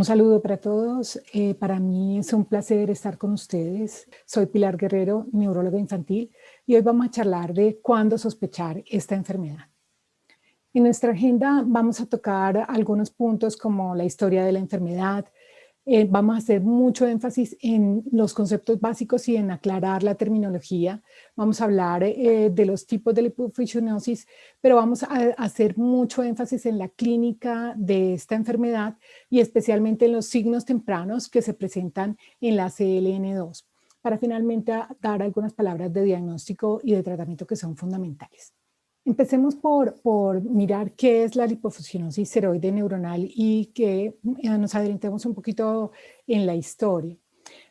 Un saludo para todos. Para mí es un placer estar con ustedes. Soy Pilar Guerrero, neuróloga infantil, y hoy vamos a charlar de cuándo sospechar esta enfermedad. En nuestra agenda vamos a tocar algunos puntos como la historia de la enfermedad. Vamos a hacer mucho énfasis en los conceptos básicos y en aclarar la terminología. Vamos a hablar de los tipos de lipofuscinosis, pero vamos a hacer mucho énfasis en la clínica de esta enfermedad y especialmente en los signos tempranos que se presentan en la CLN2, para finalmente dar algunas palabras de diagnóstico y de tratamiento que son fundamentales. Empecemos por mirar qué es la lipofuscinosis seroide neuronal y que nos adentremos un poquito en la historia.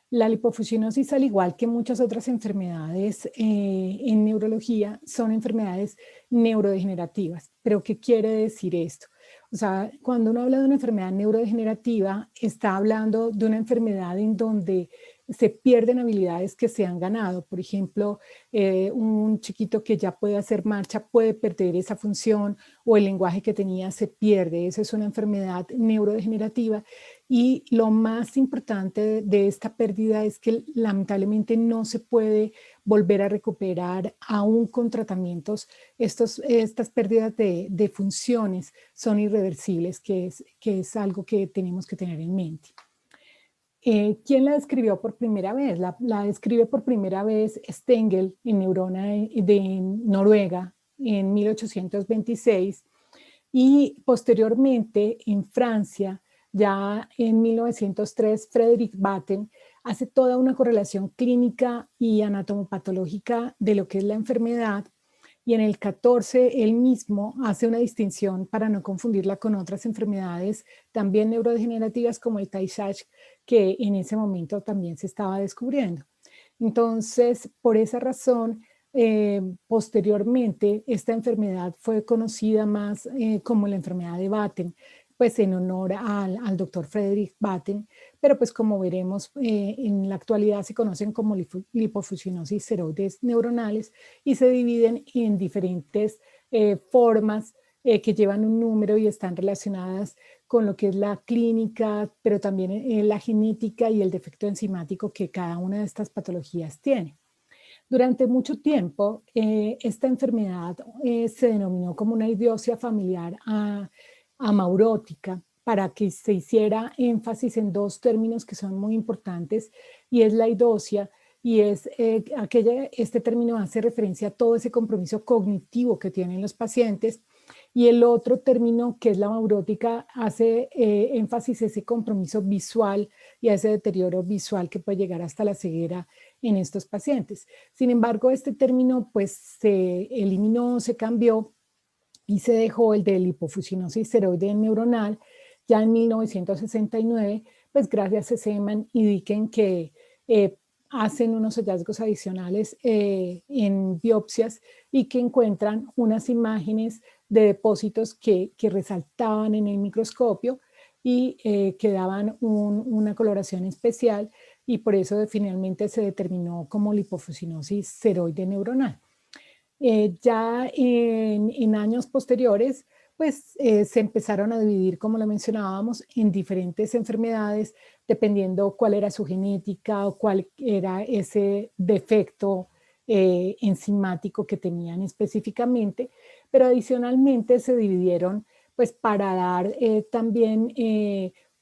La lipofuscinosis, al igual que muchas otras enfermedades en neurología, son enfermedades neurodegenerativas. ¿Pero qué quiere decir esto? O sea, cuando uno habla de una enfermedad neurodegenerativa, está hablando de una enfermedad en donde se pierden habilidades que se han ganado. Por ejemplo, un chiquito que ya puede hacer marcha puede perder esa función o el lenguaje que tenía se pierde. Esa es una enfermedad neurodegenerativa. Y lo más importante de esta pérdida es que lamentablemente no se puede volver a recuperar aún con tratamientos. Estas pérdidas de funciones son irreversibles, que es algo que tenemos que tener en mente. ¿Quién la describió por primera vez? La describe por primera vez Stengel en Neurona de Noruega en 1826 y posteriormente en Francia, ya en 1903, Frederick Batten hace toda una correlación clínica y anatomopatológica de lo que es la enfermedad, y en el 14 él mismo hace una distinción para no confundirla con otras enfermedades también neurodegenerativas como el Tay-Sachs, que en ese momento también se estaba descubriendo. Entonces, por esa razón, posteriormente esta enfermedad fue conocida más como la enfermedad de Batten, pues en honor al doctor Frederick Batten, pero pues como veremos en la actualidad se conocen como lipofuscinosis seroides neuronales y se dividen en diferentes formas que llevan un número y están relacionadas con lo que es la clínica, pero también la genética y el defecto enzimático que cada una de estas patologías tiene. Durante mucho tiempo, esta enfermedad se denominó como una idiopatía familiar amaurótica, para que se hiciera énfasis en dos términos que son muy importantes, y es la idosia, y es este término hace referencia a todo ese compromiso cognitivo que tienen los pacientes, y el otro término, que es la maurótica, hace énfasis a ese compromiso visual y a ese deterioro visual que puede llegar hasta la ceguera en estos pacientes. Sin embargo, este término pues se eliminó, se cambió y se dejó el de lipofuscinosis seroide neuronal ya en 1969, pues gracias a Seemann y Dicken, que hacen unos hallazgos adicionales en biopsias y que encuentran unas imágenes de depósitos que resaltaban en el microscopio y que daban una coloración especial, y por eso finalmente se determinó como lipofuscinosis seroide neuronal. Ya en años posteriores, pues se empezaron a dividir, como lo mencionábamos, en diferentes enfermedades, dependiendo cuál era su genética o cuál era ese defecto enzimático que tenían específicamente, pero adicionalmente se dividieron pues para dar también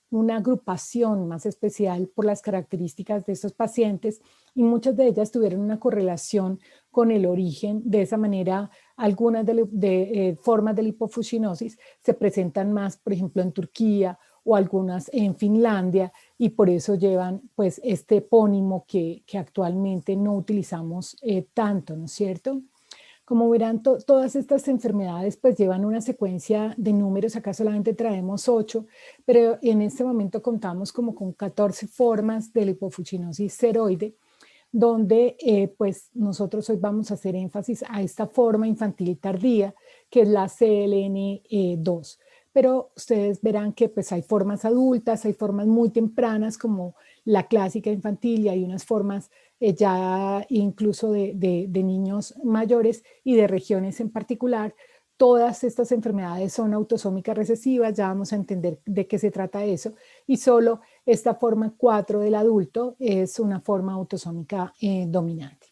una agrupación más especial por las características de estos pacientes, y muchas de ellas tuvieron una correlación con el origen. De esa manera, algunas formas de lipofuscinosis se presentan más, por ejemplo, en Turquía o algunas en Finlandia, y por eso llevan pues este epónimo que actualmente no utilizamos tanto, ¿no es cierto? Como verán, todas estas enfermedades pues llevan una secuencia de números. Acá solamente traemos 8, pero en este momento contamos como con 14 formas de lipofuscinosis seroide, donde pues nosotros hoy vamos a hacer énfasis a esta forma infantil tardía, que es la CLN2. Pero ustedes verán que pues hay formas adultas, hay formas muy tempranas como la clásica infantil, y hay unas formas ya incluso de niños mayores y de regiones en particular, todas estas enfermedades son autosómicas recesivas, ya vamos a entender de qué se trata eso, y solo esta forma 4 del adulto es una forma autosómica dominante.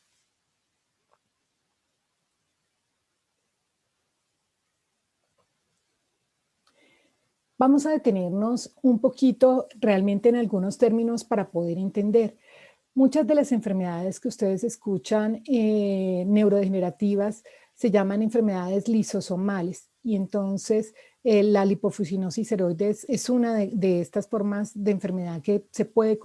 Vamos a detenernos un poquito realmente en algunos términos para poder entender. Muchas de las enfermedades que ustedes escuchan neurodegenerativas se llaman enfermedades lisosomales y entonces la lipofuscinosis ceroides es una de estas formas de enfermedad que se puede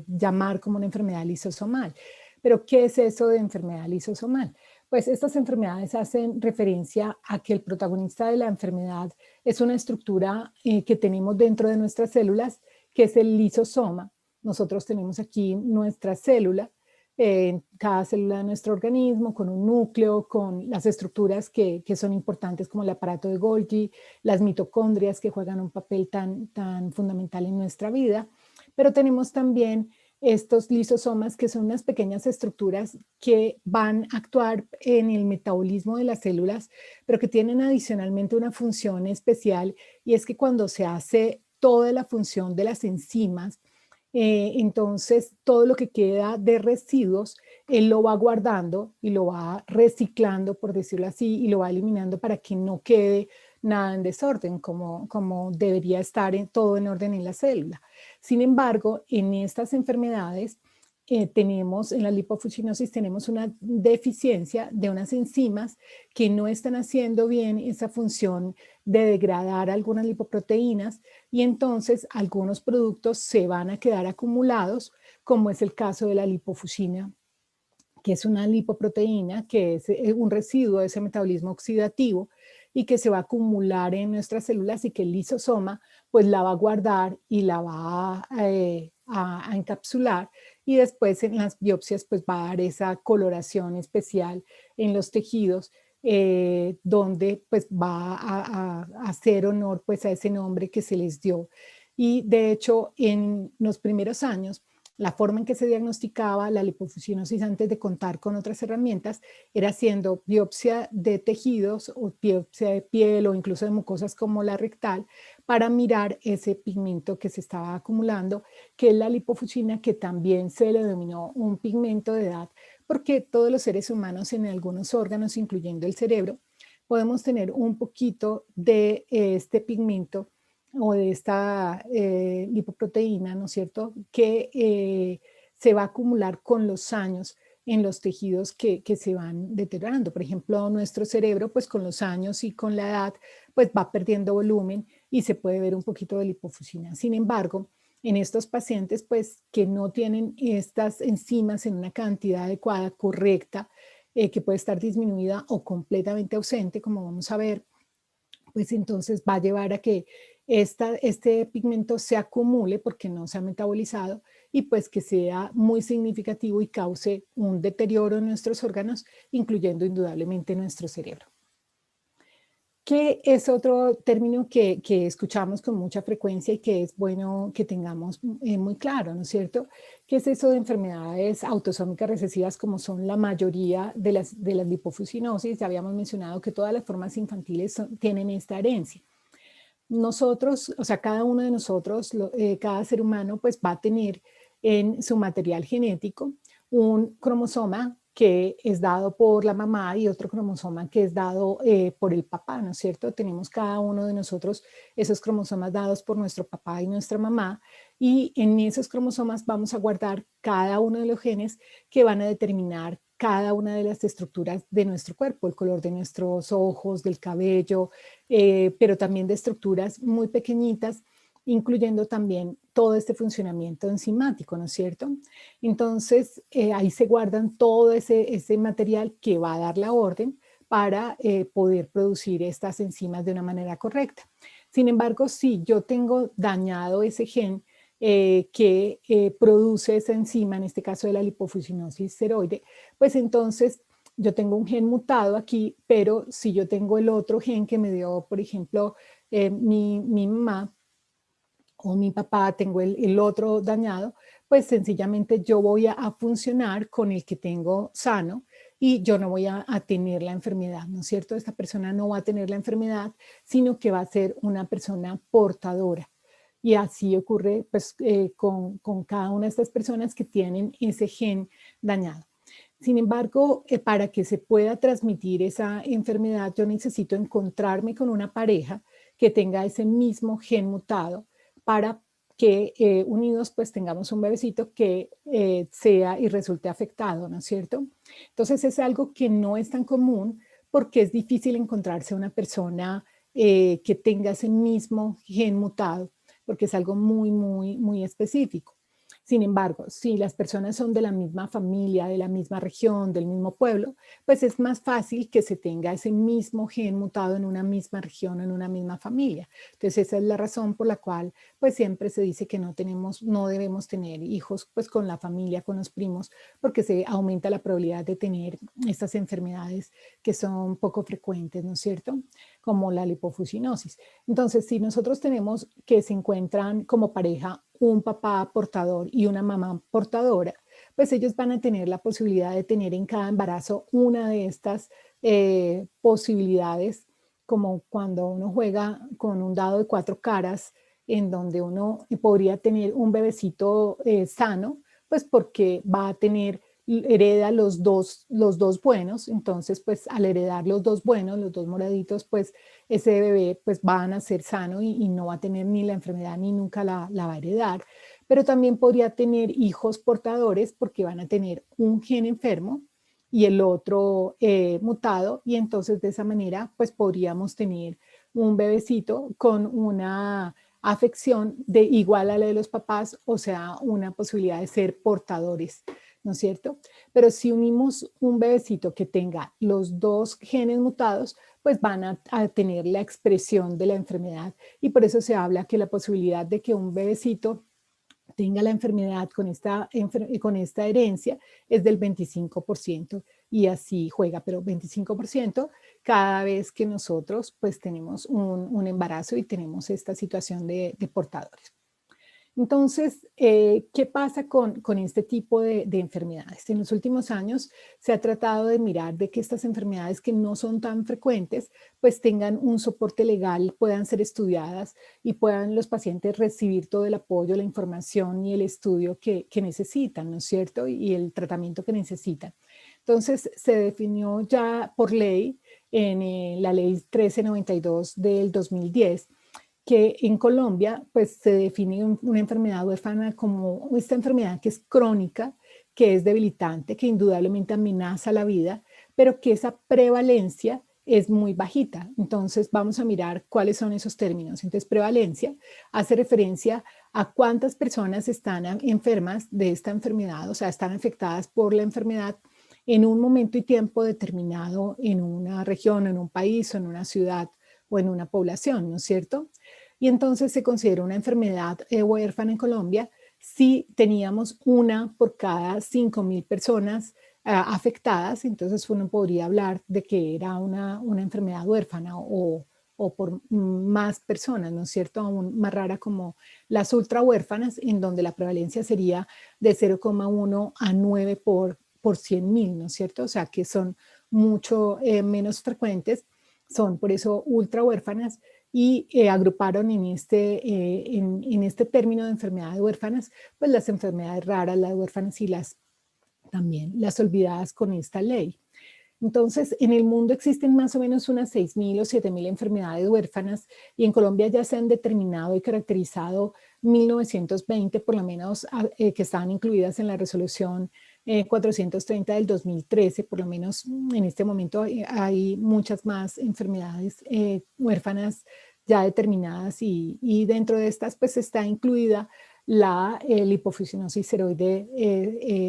llamar como una enfermedad lisosomal. Pero, ¿qué es eso de enfermedad lisosomal? Pues estas enfermedades hacen referencia a que el protagonista de la enfermedad es una estructura que tenemos dentro de nuestras células, que es el lisosoma. Nosotros tenemos aquí nuestra célula, cada célula de nuestro organismo, con un núcleo, con las estructuras que son importantes como el aparato de Golgi, las mitocondrias que juegan un papel tan fundamental en nuestra vida, pero tenemos también estos lisosomas que son unas pequeñas estructuras que van a actuar en el metabolismo de las células, pero que tienen adicionalmente una función especial y es que cuando se hace toda la función de las enzimas, entonces todo lo que queda de residuos, él lo va guardando y lo va reciclando, por decirlo así, y lo va eliminando para que no quede nada en desorden, como debería estar todo en orden en la célula. Sin embargo, en estas enfermedades, tenemos, en la lipofuscinosis, tenemos una deficiencia de unas enzimas que no están haciendo bien esa función de degradar algunas lipoproteínas y entonces algunos productos se van a quedar acumulados, como es el caso de la lipofuscina, que es una lipoproteína que es un residuo de ese metabolismo oxidativo y que se va a acumular en nuestras células y que el lisosoma pues la va a guardar y la va a encapsular y después en las biopsias pues va a dar esa coloración especial en los tejidos donde pues va a hacer honor pues a ese nombre que se les dio. Y de hecho en los primeros años la forma en que se diagnosticaba la lipofuscinosis antes de contar con otras herramientas era haciendo biopsia de tejidos o biopsia de piel o incluso de mucosas como la rectal para mirar ese pigmento que se estaba acumulando, que es la lipofuscina, que también se le denominó un pigmento de edad, porque todos los seres humanos en algunos órganos, incluyendo el cerebro, podemos tener un poquito de este pigmento o de esta lipoproteína, ¿no es cierto?, que se va a acumular con los años en los tejidos que se van deteriorando. Por ejemplo, nuestro cerebro, pues con los años y con la edad, pues va perdiendo volumen y se puede ver un poquito de lipofuscina. Sin embargo, en estos pacientes, pues que no tienen estas enzimas en una cantidad adecuada, correcta, que puede estar disminuida o completamente ausente, como vamos a ver, pues entonces va a llevar a que este pigmento se acumule porque no se ha metabolizado y pues que sea muy significativo y cause un deterioro en nuestros órganos, incluyendo indudablemente nuestro cerebro. ¿Qué es otro término que escuchamos con mucha frecuencia y que es bueno que tengamos muy claro, ¿no es cierto? ¿Qué es eso de enfermedades autosómicas recesivas como son la mayoría de las lipofuscinosis? Ya habíamos mencionado que todas las formas infantiles tienen esta herencia. Nosotros, o sea, cada uno de nosotros, cada ser humano, pues va a tener en su material genético un cromosoma que es dado por la mamá y otro cromosoma que es dado por el papá, ¿no es cierto? Tenemos cada uno de nosotros esos cromosomas dados por nuestro papá y nuestra mamá y en esos cromosomas vamos a guardar cada uno de los genes que van a determinar cada una de las estructuras de nuestro cuerpo, el color de nuestros ojos, del cabello, pero también de estructuras muy pequeñitas, incluyendo también todo este funcionamiento enzimático, ¿no es cierto? Entonces, ahí se guardan todo ese material que va a dar la orden para poder producir estas enzimas de una manera correcta. Sin embargo, si yo tengo dañado ese gen que produce esa enzima, en este caso de la lipofuscinosis ceroide, pues entonces yo tengo un gen mutado aquí, pero si yo tengo el otro gen que me dio, por ejemplo, mi mamá o mi papá, tengo el otro dañado, pues sencillamente yo voy a funcionar con el que tengo sano y yo no voy a tener la enfermedad, ¿no es cierto? Esta persona no va a tener la enfermedad, sino que va a ser una persona portadora. Y así ocurre pues, con cada una de estas personas que tienen ese gen dañado. Sin embargo, para que se pueda transmitir esa enfermedad, yo necesito encontrarme con una pareja que tenga ese mismo gen mutado para que unidos pues tengamos un bebecito que sea y resulte afectado, ¿no es cierto? Entonces es algo que no es tan común porque es difícil encontrarse una persona que tenga ese mismo gen mutado, porque es algo muy específico. Sin embargo, si las personas son de la misma familia, de la misma región, del mismo pueblo, pues es más fácil que se tenga ese mismo gen mutado en una misma región, en una misma familia. Entonces esa es la razón por la cual pues siempre se dice que no debemos tener hijos pues con la familia, con los primos, porque se aumenta la probabilidad de tener estas enfermedades que son poco frecuentes, ¿no es cierto? Como la lipofuscinosis. Entonces, si nosotros tenemos que se encuentran como pareja un papá portador y una mamá portadora, pues ellos van a tener la posibilidad de tener en cada embarazo una de estas posibilidades, como cuando uno juega con un dado de 4 caras, en donde uno podría tener un bebecito sano, pues porque va a tener hereda los dos buenos, entonces pues al heredar los dos buenos, los dos moraditos, pues ese bebé pues va a nacer sano y no va a tener ni la enfermedad ni nunca la va a heredar, pero también podría tener hijos portadores porque van a tener un gen enfermo y el otro mutado, y entonces de esa manera pues podríamos tener un bebecito con una afección de igual a la de los papás, o sea, una posibilidad de ser portadores, ¿no es cierto? Pero si unimos un bebecito que tenga los dos genes mutados, pues van a tener la expresión de la enfermedad, y por eso se habla que la posibilidad de que un bebecito tenga la enfermedad con esta herencia es del 25%, y así juega, pero 25% cada vez que nosotros pues tenemos un embarazo y tenemos esta situación de portadores. Entonces, ¿qué pasa con este tipo de enfermedades? En los últimos años se ha tratado de mirar de que estas enfermedades que no son tan frecuentes, pues tengan un soporte legal, puedan ser estudiadas y puedan los pacientes recibir todo el apoyo, la información y el estudio que necesitan, ¿no es cierto? Y el tratamiento que necesitan. Entonces, se definió ya por ley en la ley 1392 del 2010 que en Colombia pues se define una enfermedad huérfana como esta enfermedad que es crónica, que es debilitante, que indudablemente amenaza la vida, pero que esa prevalencia es muy bajita. Entonces vamos a mirar cuáles son esos términos. Entonces prevalencia hace referencia a cuántas personas están enfermas de esta enfermedad, o sea, están afectadas por la enfermedad en un momento y tiempo determinado en una región, en un país o en una ciudad o en una población, ¿no es cierto? Y entonces se considera una enfermedad huérfana en Colombia si teníamos una por cada 5.000 personas afectadas, entonces uno podría hablar de que era una enfermedad huérfana o por más personas, ¿no es cierto? Aún más rara como las ultra huérfanas, en donde la prevalencia sería de 0,1 a 9 por 100.000, ¿no es cierto? O sea que son mucho menos frecuentes, son por eso ultra huérfanas, y agruparon en este término de enfermedades huérfanas, pues las enfermedades raras, las huérfanas y también las olvidadas con esta ley. Entonces, en el mundo existen más o menos unas 6.000 o 7.000 enfermedades huérfanas, y en Colombia ya se han determinado y caracterizado 1920 por lo menos, que estaban incluidas en la resolución 430 del 2013, por lo menos en este momento hay muchas más enfermedades huérfanas ya determinadas, y dentro de estas pues está incluida la lipofuscinosis ceroide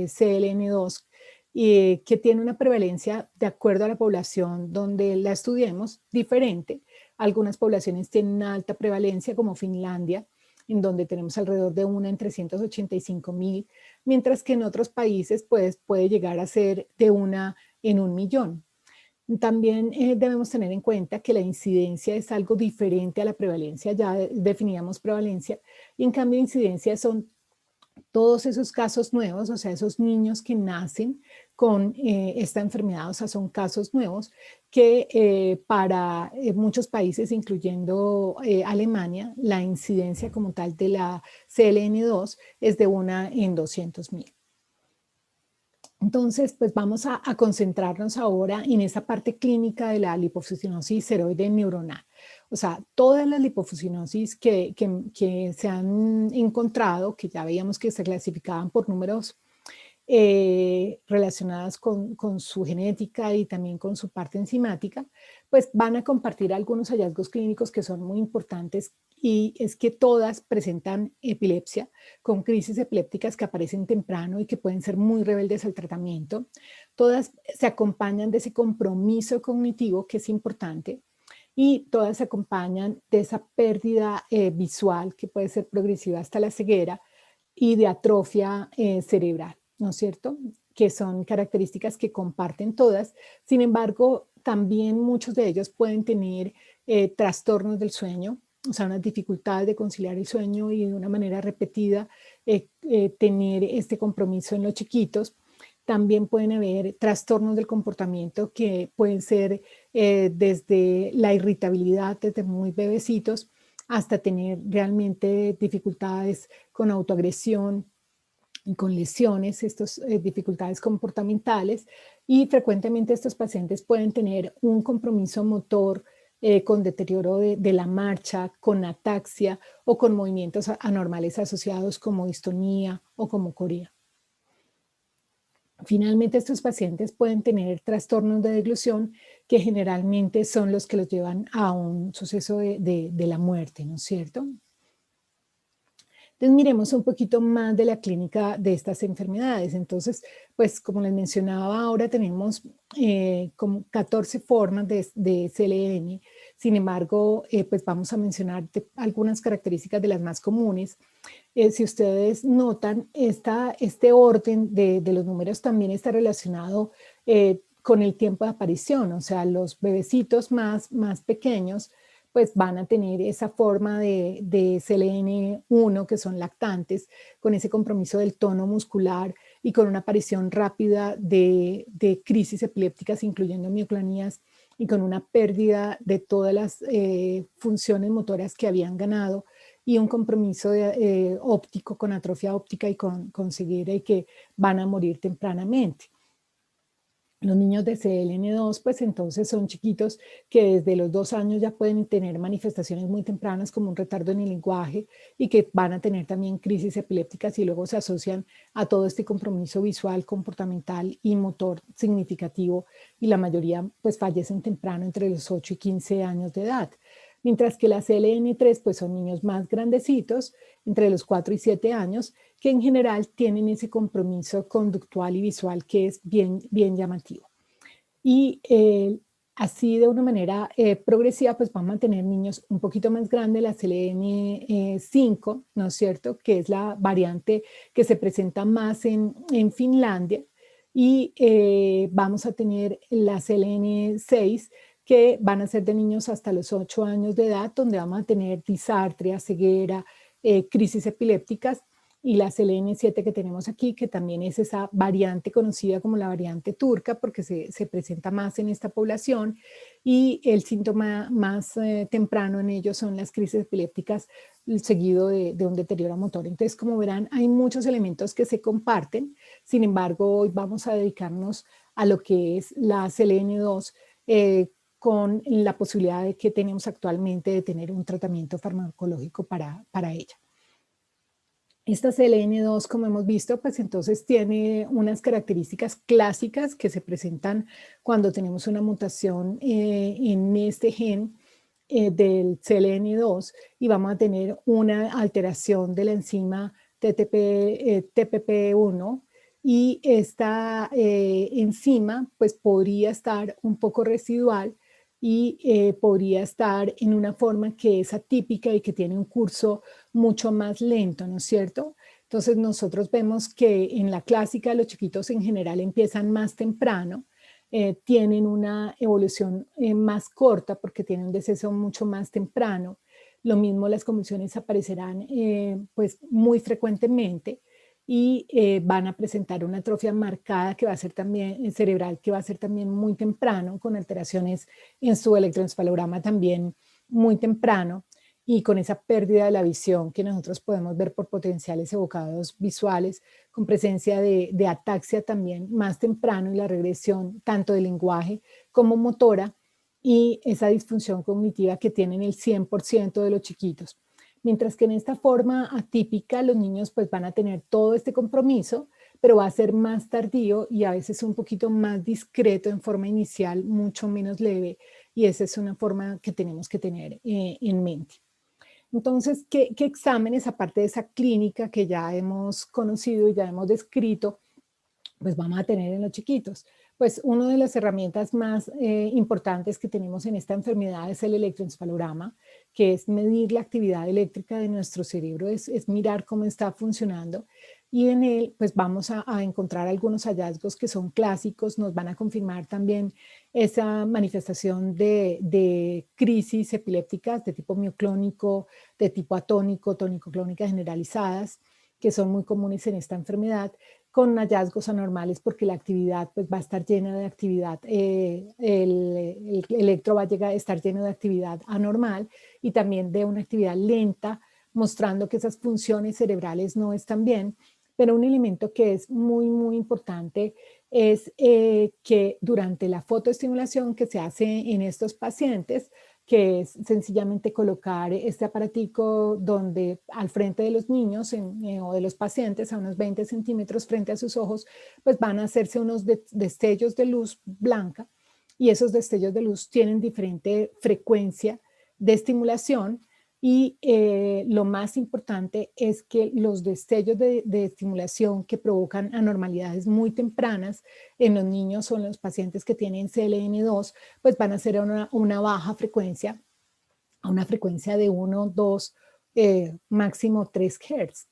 CLN2, que tiene una prevalencia de acuerdo a la población donde la estudiemos diferente. Algunas poblaciones tienen alta prevalencia como Finlandia, en donde tenemos alrededor de una en 385.000, mientras que en otros países pues, puede llegar a ser de una en 1.000.000. También debemos tener en cuenta que la incidencia es algo diferente a la prevalencia. Ya definíamos prevalencia, y en cambio incidencia son Todos esos casos nuevos, o sea, esos niños que nacen con esta enfermedad, o sea, son casos nuevos que para muchos países, incluyendo Alemania, la incidencia como tal de la CLN2 es de 1 en 200.000. Entonces, pues vamos a concentrarnos ahora en esa parte clínica de la lipofuscinosis ceroide neuronal. O sea, todas las lipofuscinosis que se han encontrado, que ya veíamos que se clasificaban por números relacionadas con su genética y también con su parte enzimática, pues van a compartir algunos hallazgos clínicos que son muy importantes, y es que todas presentan epilepsia con crisis epilépticas que aparecen temprano y que pueden ser muy rebeldes al tratamiento. Todas se acompañan de ese compromiso cognitivo que es importante, y todas se acompañan de esa pérdida visual que puede ser progresiva hasta la ceguera y de atrofia cerebral, ¿no es cierto? Que son características que comparten todas. Sin embargo, también muchos de ellos pueden tener trastornos del sueño, o sea, unas dificultades de conciliar el sueño y de una manera repetida tener este compromiso en los chiquitos. También pueden haber trastornos del comportamiento que pueden ser desde la irritabilidad, desde muy bebecitos, hasta tener realmente dificultades con autoagresión y con lesiones, estas dificultades comportamentales, y frecuentemente estos pacientes pueden tener un compromiso motor con deterioro de la marcha, con ataxia o con movimientos anormales asociados como distonía o como corea. Finalmente, estos pacientes pueden tener trastornos de deglución que generalmente son los que los llevan a un suceso de la muerte, ¿no es cierto? Entonces, miremos un poquito más de la clínica de estas enfermedades. Entonces, pues como les mencionaba, ahora tenemos como 14 formas de CLN. Sin embargo, pues vamos a mencionar algunas características de las más comunes. Si ustedes notan, este orden de los números también está relacionado con el tiempo de aparición. O sea, los bebecitos más pequeños pues van a tener esa forma de CLN1, que son lactantes, con ese compromiso del tono muscular y con una aparición rápida de crisis epilépticas, incluyendo mioclonías, y con una pérdida de todas las funciones motoras que habían ganado, y un compromiso óptico, con atrofia óptica y con ceguera, y que van a morir tempranamente. Los niños de CLN2, pues entonces son chiquitos que desde los 2 años ya pueden tener manifestaciones muy tempranas como un retardo en el lenguaje, y que van a tener también crisis epilépticas, y luego se asocian a todo este compromiso visual, comportamental y motor significativo, y la mayoría pues fallecen temprano, entre los 8 y 15 años de edad. Mientras que las CLN3 pues son niños más grandecitos, entre los 4 y 7 años, que en general tienen ese compromiso conductual y visual que es bien llamativo. Y así de una manera progresiva, pues vamos a tener niños un poquito más grandes, la CLN5, ¿no es cierto?, que es la variante que se presenta más en Finlandia, y vamos a tener la CLN6, que van a ser de niños hasta los 8 años de edad, donde vamos a tener disartria, ceguera, crisis epilépticas, y la CLN7 que tenemos aquí, que también es esa variante conocida como la variante turca, porque se presenta más en esta población, y el síntoma más temprano en ellos son las crisis epilépticas, seguido de un deterioro motor. Entonces, como verán, hay muchos elementos que se comparten. Sin embargo, hoy vamos a dedicarnos a lo que es la CLN2, con la posibilidad de que tenemos actualmente de tener un tratamiento farmacológico para ella. Esta CLN2, como hemos visto, pues entonces tiene unas características clásicas que se presentan cuando tenemos una mutación en este gen del CLN2, y vamos a tener una alteración de la enzima TPP1, y esta enzima pues podría estar un poco residual, y podría estar en una forma que es atípica y que tiene un curso mucho más lento, ¿no es cierto? Entonces nosotros vemos que en la clásica los chiquitos en general empiezan más temprano, tienen una evolución más corta porque tienen un deceso mucho más temprano. Lo mismo, las convulsiones aparecerán pues muy frecuentemente, y van a presentar una atrofia marcada que va a ser también cerebral, que va a ser también muy temprano, con alteraciones en su electroencefalograma también muy temprano, y con esa pérdida de la visión que nosotros podemos ver por potenciales evocados visuales, con presencia de ataxia también más temprano y la regresión tanto del lenguaje como motora y esa disfunción cognitiva que tienen el 100% de los chiquitos. Mientras que en esta forma atípica los niños pues van a tener todo este compromiso, pero va a ser más tardío y a veces un poquito más discreto en forma inicial, mucho menos leve, y esa es una forma que tenemos que tener en mente. Entonces, ¿qué exámenes, aparte de esa clínica que ya hemos conocido y ya hemos descrito, pues vamos a tener en los chiquitos? Pues una de las herramientas más importantes que tenemos en esta enfermedad es el electroencefalograma, que es medir la actividad eléctrica de nuestro cerebro, es mirar cómo está funcionando, y en él pues vamos a encontrar algunos hallazgos que son clásicos, nos van a confirmar también esa manifestación de crisis epilépticas de tipo mioclónico, de tipo atónico, tónico-clónicas generalizadas, que son muy comunes en esta enfermedad, con hallazgos anormales porque la actividad pues, va a estar llena de actividad, el electro va a llegar a estar lleno de actividad anormal y también de una actividad lenta, mostrando que esas funciones cerebrales no están bien. Pero un elemento que es muy importante es que durante la fotoestimulación que se hace en estos pacientes, que es sencillamente colocar este aparatico donde al frente de los niños o de los pacientes a unos 20 centímetros frente a sus ojos, pues van a hacerse unos destellos de luz blanca, y esos destellos de luz tienen diferente frecuencia de estimulación, y lo más importante es que los destellos de estimulación que provocan anormalidades muy tempranas en los niños o en los pacientes que tienen CLN2, pues van a ser a una baja frecuencia, a una frecuencia de 1, 2, máximo 3 Hz.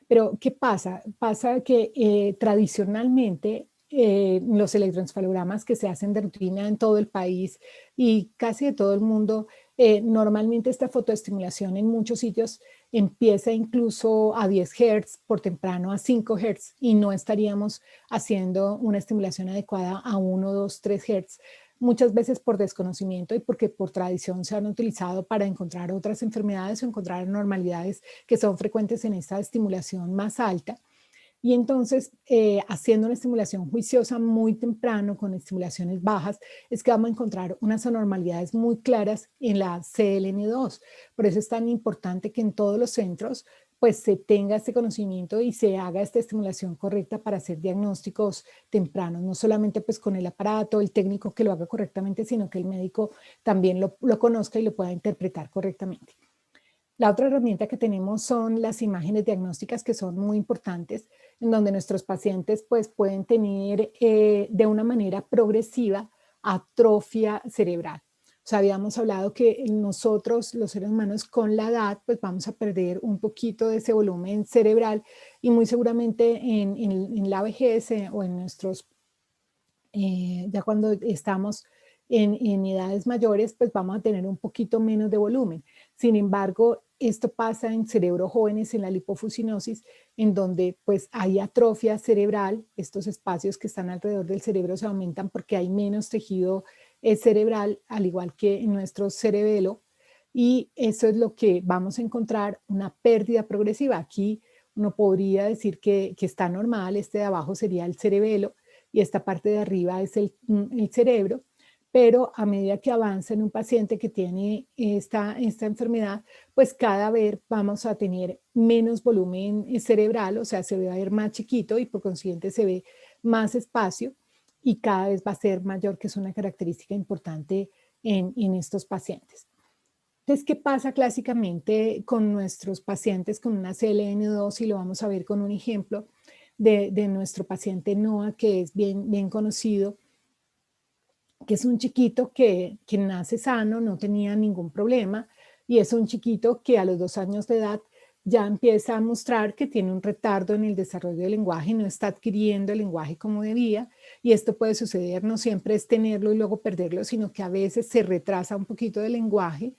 Pero ¿qué pasa? Pasa que tradicionalmente los electroencefalogramas que se hacen de rutina en todo el país y casi de todo el mundo, normalmente esta fotoestimulación en muchos sitios empieza incluso a 10 Hz, por temprano a 5 Hz, y no estaríamos haciendo una estimulación adecuada a 1, 2, 3 Hz, muchas veces por desconocimiento y porque por tradición se han utilizado para encontrar otras enfermedades o encontrar anormalidades que son frecuentes en esta estimulación más alta. Y entonces, haciendo una estimulación juiciosa muy temprano, con estimulaciones bajas, es que vamos a encontrar unas anormalidades muy claras en la CLN2. Por eso es tan importante que en todos los centros pues se tenga este conocimiento y se haga esta estimulación correcta para hacer diagnósticos tempranos, no solamente pues con el aparato, el técnico que lo haga correctamente, sino que el médico también lo conozca y lo pueda interpretar correctamente. La otra herramienta que tenemos son las imágenes diagnósticas, que son muy importantes, en donde nuestros pacientes pues, pueden tener de una manera progresiva atrofia cerebral. O sea, habíamos hablado que nosotros, los seres humanos, con la edad, pues vamos a perder un poquito de ese volumen cerebral, y muy seguramente en la vejez o en nuestros, ya cuando estamos en edades mayores, pues vamos a tener un poquito menos de volumen. Sin embargo, esto pasa en cerebros jóvenes, en la lipofuscinosis, en donde pues hay atrofia cerebral, estos espacios que están alrededor del cerebro se aumentan porque hay menos tejido cerebral, al igual que en nuestro cerebelo, y eso es lo que vamos a encontrar, una pérdida progresiva. Aquí uno podría decir que está normal, este de abajo sería el cerebelo y esta parte de arriba es el cerebro, pero a medida que avanza en un paciente que tiene esta enfermedad, pues cada vez vamos a tener menos volumen cerebral, o sea, se va a ver más chiquito y por consiguiente se ve más espacio, y cada vez va a ser mayor, que es una característica importante en estos pacientes. Entonces, ¿qué pasa clásicamente con nuestros pacientes con una CLN2? Y lo vamos a ver con un ejemplo de nuestro paciente Noah, que es bien conocido, que es un chiquito que nace sano, no tenía ningún problema, y es un chiquito que a los 2 años de edad ya empieza a mostrar que tiene un retardo en el desarrollo del lenguaje, no está adquiriendo el lenguaje como debía, y esto puede suceder, no siempre es tenerlo y luego perderlo, sino que a veces se retrasa un poquito del lenguaje,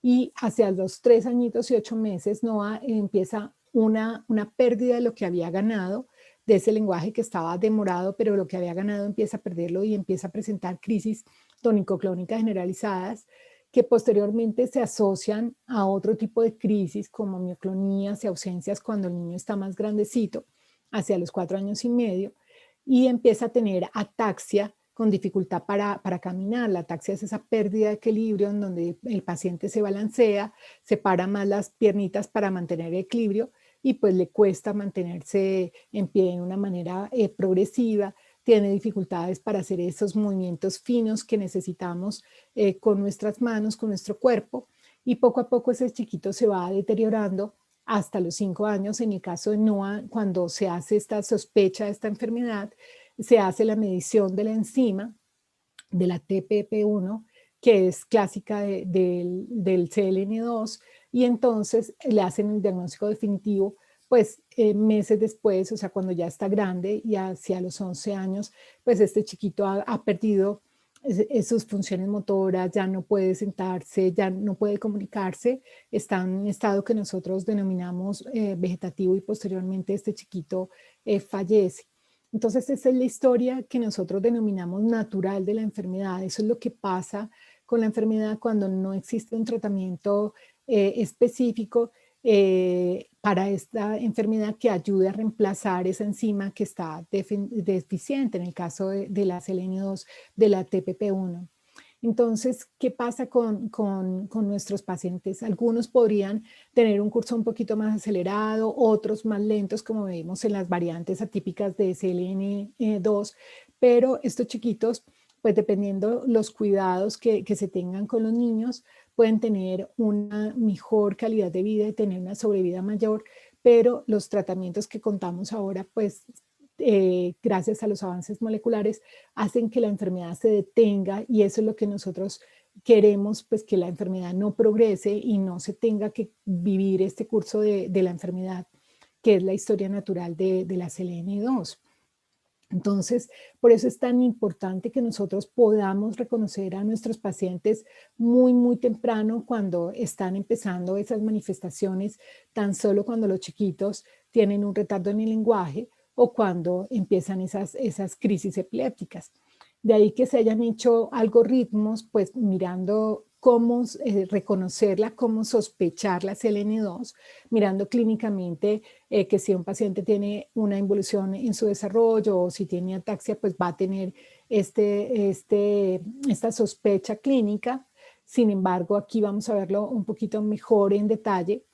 y hacia los 3 añitos y 8 meses Noah empieza una pérdida de lo que había ganado, de ese lenguaje que estaba demorado, pero lo que había ganado empieza a perderlo y empieza a presentar crisis tónico-clónicas generalizadas que posteriormente se asocian a otro tipo de crisis como mioclonías y ausencias cuando el niño está más grandecito, hacia los 4 años y medio, y empieza a tener ataxia con dificultad para caminar. La ataxia es esa pérdida de equilibrio en donde el paciente se balancea, separa más las piernitas para mantener el equilibrio y pues le cuesta mantenerse en pie de una manera progresiva, tiene dificultades para hacer esos movimientos finos que necesitamos con nuestras manos, con nuestro cuerpo, y poco a poco ese chiquito se va deteriorando hasta los 5 años. En el caso de Noah, cuando se hace esta sospecha de esta enfermedad, se hace la medición de la enzima, de la TPP1, que es clásica del CLN2, y entonces le hacen el diagnóstico definitivo, pues meses después, o sea, cuando ya está grande y hacia los 11 años, pues este chiquito ha perdido sus funciones motoras, ya no puede sentarse, ya no puede comunicarse, está en un estado que nosotros denominamos vegetativo y posteriormente este chiquito fallece. Entonces, esa es la historia que nosotros denominamos natural de la enfermedad. Eso es lo que pasa con la enfermedad cuando no existe un tratamiento específico para esta enfermedad que ayude a reemplazar esa enzima que está deficiente, en el caso de la seleno-2, de la TPP1. Entonces, ¿qué pasa con nuestros pacientes? Algunos podrían tener un curso un poquito más acelerado, otros más lentos, como vemos en las variantes atípicas de SLN2, pero estos chiquitos, pues dependiendo los cuidados que se tengan con los niños, pueden tener una mejor calidad de vida y tener una sobrevida mayor, pero los tratamientos que contamos ahora, pues gracias a los avances moleculares, hacen que la enfermedad se detenga, y eso es lo que nosotros queremos, pues que la enfermedad no progrese y no se tenga que vivir este curso de la enfermedad, que es la historia natural de la CLN2. Entonces, por eso es tan importante que nosotros podamos reconocer a nuestros pacientes muy, muy temprano cuando están empezando esas manifestaciones, tan solo cuando los chiquitos tienen un retardo en el lenguaje o cuando empiezan esas crisis epilépticas. De ahí que se hayan hecho algoritmos, pues mirando cómo reconocerla, cómo sospechar la CLN2, mirando clínicamente que si un paciente tiene una involución en su desarrollo o si tiene ataxia, pues va a tener esta sospecha clínica. Sin embargo, aquí vamos a verlo un poquito mejor en detalle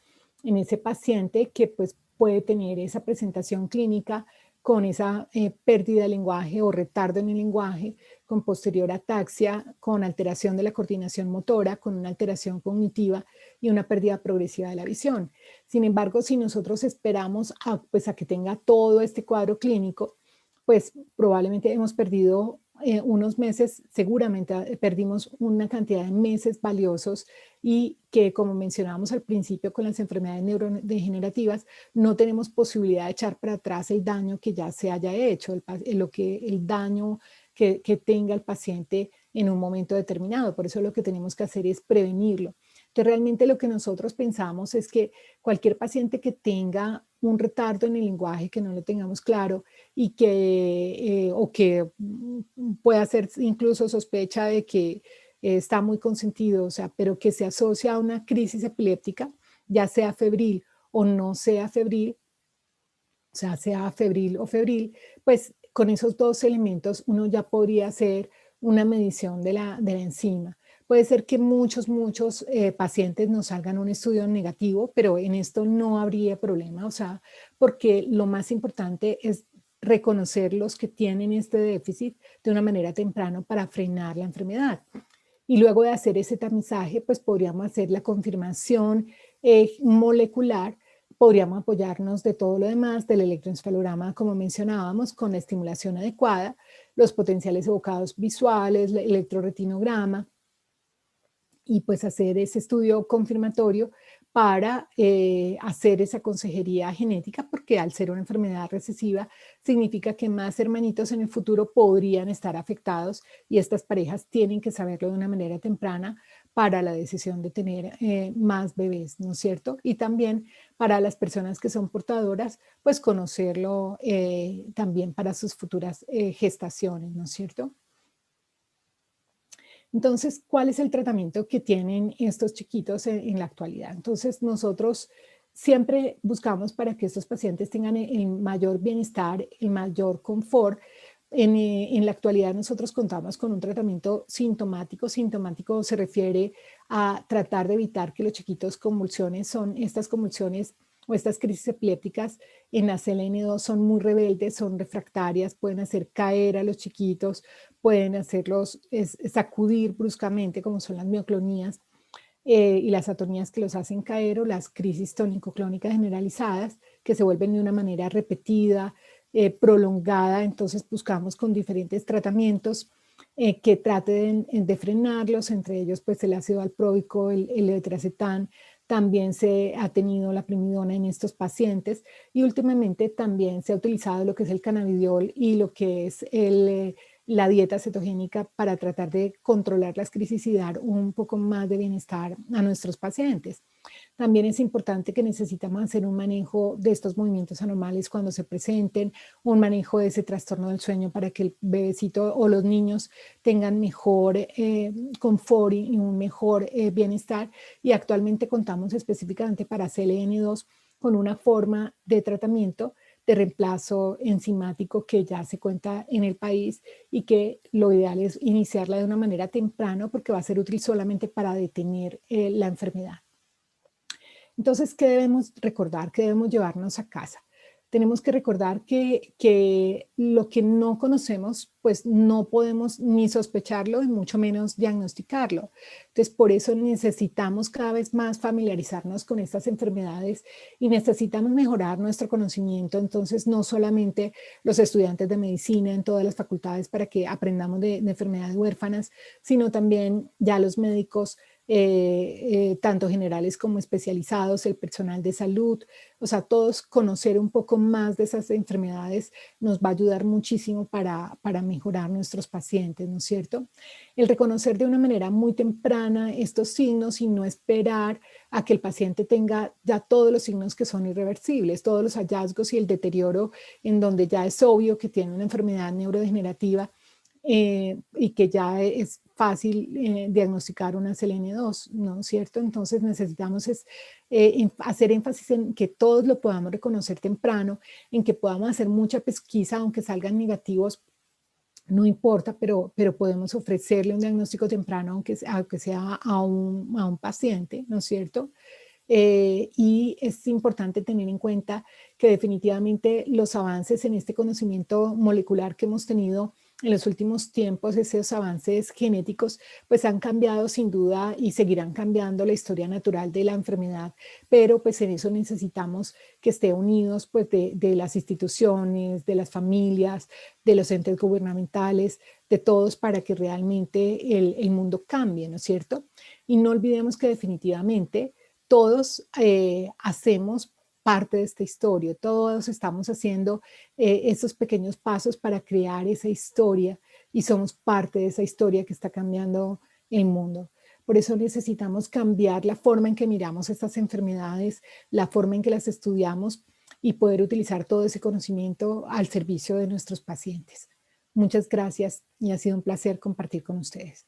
en ese paciente que pues puede tener esa presentación clínica con esa pérdida de lenguaje o retardo en el lenguaje, con posterior ataxia, con alteración de la coordinación motora, con una alteración cognitiva y una pérdida progresiva de la visión. Sin embargo, si nosotros esperamos pues a que tenga todo este cuadro clínico, pues probablemente hemos perdido unos meses, seguramente perdimos una cantidad de meses valiosos, y que, como mencionábamos al principio con las enfermedades neurodegenerativas, no tenemos posibilidad de echar para atrás el daño que ya se haya hecho, el daño que tenga el paciente en un momento determinado. Por eso lo que tenemos que hacer es prevenirlo. Entonces, realmente lo que nosotros pensamos es que cualquier paciente que tenga un retardo en el lenguaje, que no lo tengamos claro, y o que pueda ser incluso sospecha de que está muy consentido, o sea, pero que se asocia a una crisis epiléptica, ya sea febril o no sea febril, o sea, sea febril o febril, pues con esos dos elementos uno ya podría hacer una medición de la enzima. Puede ser que muchos pacientes nos salgan un estudio negativo, pero en esto no habría problema, o sea, porque lo más importante es reconocer los que tienen este déficit de una manera temprana para frenar la enfermedad. Y luego de hacer ese tamizaje, pues podríamos hacer la confirmación molecular, podríamos apoyarnos de todo lo demás, del electroencefalograma, como mencionábamos, con la estimulación adecuada, los potenciales evocados visuales, el electroretinograma, y pues hacer ese estudio confirmatorio para hacer esa consejería genética, porque al ser una enfermedad recesiva significa que más hermanitos en el futuro podrían estar afectados, y estas parejas tienen que saberlo de una manera temprana para la decisión de tener más bebés, ¿no es cierto? Y también para las personas que son portadoras, pues conocerlo también para sus futuras gestaciones, ¿no es cierto? Entonces, ¿cuál es el tratamiento que tienen estos chiquitos en la actualidad? Entonces, nosotros siempre buscamos para que estos pacientes tengan el mayor bienestar, el mayor confort. En la actualidad nosotros contamos con un tratamiento sintomático. Sintomático se refiere a tratar de evitar que los chiquitos convulsiones, son estas convulsiones o estas crisis epilépticas en la CLN2 son muy rebeldes, son refractarias, pueden hacer caer a los chiquitos, pueden hacerlos sacudir bruscamente, como son las mioclonías y las atonías que los hacen caer, o las crisis tónico-clónicas generalizadas, que se vuelven de una manera repetida, prolongada. Entonces buscamos con diferentes tratamientos que traten de frenarlos, entre ellos pues el ácido valproico, el levetiracetam. También se ha tenido la primidona en estos pacientes y últimamente también se ha utilizado lo que es el cannabidiol y lo que es la dieta cetogénica para tratar de controlar las crisis y dar un poco más de bienestar a nuestros pacientes. También es importante que necesitamos hacer un manejo de estos movimientos anormales cuando se presenten, un manejo de ese trastorno del sueño para que el bebecito o los niños tengan mejor confort y un mejor bienestar. Y actualmente contamos específicamente para CLN2 con una forma de tratamiento de reemplazo enzimático que ya se cuenta en el país y que lo ideal es iniciarla de una manera temprana porque va a ser útil solamente para detener la enfermedad. Entonces, ¿qué debemos recordar? ¿Qué debemos llevarnos a casa? Tenemos que recordar que lo que no conocemos, pues no podemos ni sospecharlo y mucho menos diagnosticarlo. Entonces, por eso necesitamos cada vez más familiarizarnos con estas enfermedades y necesitamos mejorar nuestro conocimiento. Entonces, no solamente los estudiantes de medicina en todas las facultades para que aprendamos de enfermedades huérfanas, sino también ya los médicos tanto generales como especializados, el personal de salud, o sea, todos conocer un poco más de esas enfermedades nos va a ayudar muchísimo para mejorar nuestros pacientes, ¿no es cierto? El reconocer de una manera muy temprana estos signos y no esperar a que el paciente tenga ya todos los signos que son irreversibles, todos los hallazgos y el deterioro en donde ya es obvio que tiene una enfermedad neurodegenerativa y que ya es fácil diagnosticar una CLN2, ¿no es cierto? Entonces necesitamos hacer énfasis en que todos lo podamos reconocer temprano, en que podamos hacer mucha pesquisa, aunque salgan negativos, no importa, pero podemos ofrecerle un diagnóstico temprano, aunque sea a un paciente, ¿no es cierto? Y es importante tener en cuenta que definitivamente los avances en este conocimiento molecular que hemos tenido en los últimos tiempos, esos avances genéticos, pues han cambiado sin duda y seguirán cambiando la historia natural de la enfermedad, pero pues en eso necesitamos que estén unidos pues de las instituciones, de las familias, de los entes gubernamentales, de todos para que realmente el mundo cambie, ¿no es cierto? Y no olvidemos que definitivamente todos hacemos parte de esta historia, todos estamos haciendo esos pequeños pasos para crear esa historia y somos parte de esa historia que está cambiando el mundo. Por eso necesitamos cambiar la forma en que miramos estas enfermedades, la forma en que las estudiamos y poder utilizar todo ese conocimiento al servicio de nuestros pacientes. Muchas gracias y ha sido un placer compartir con ustedes.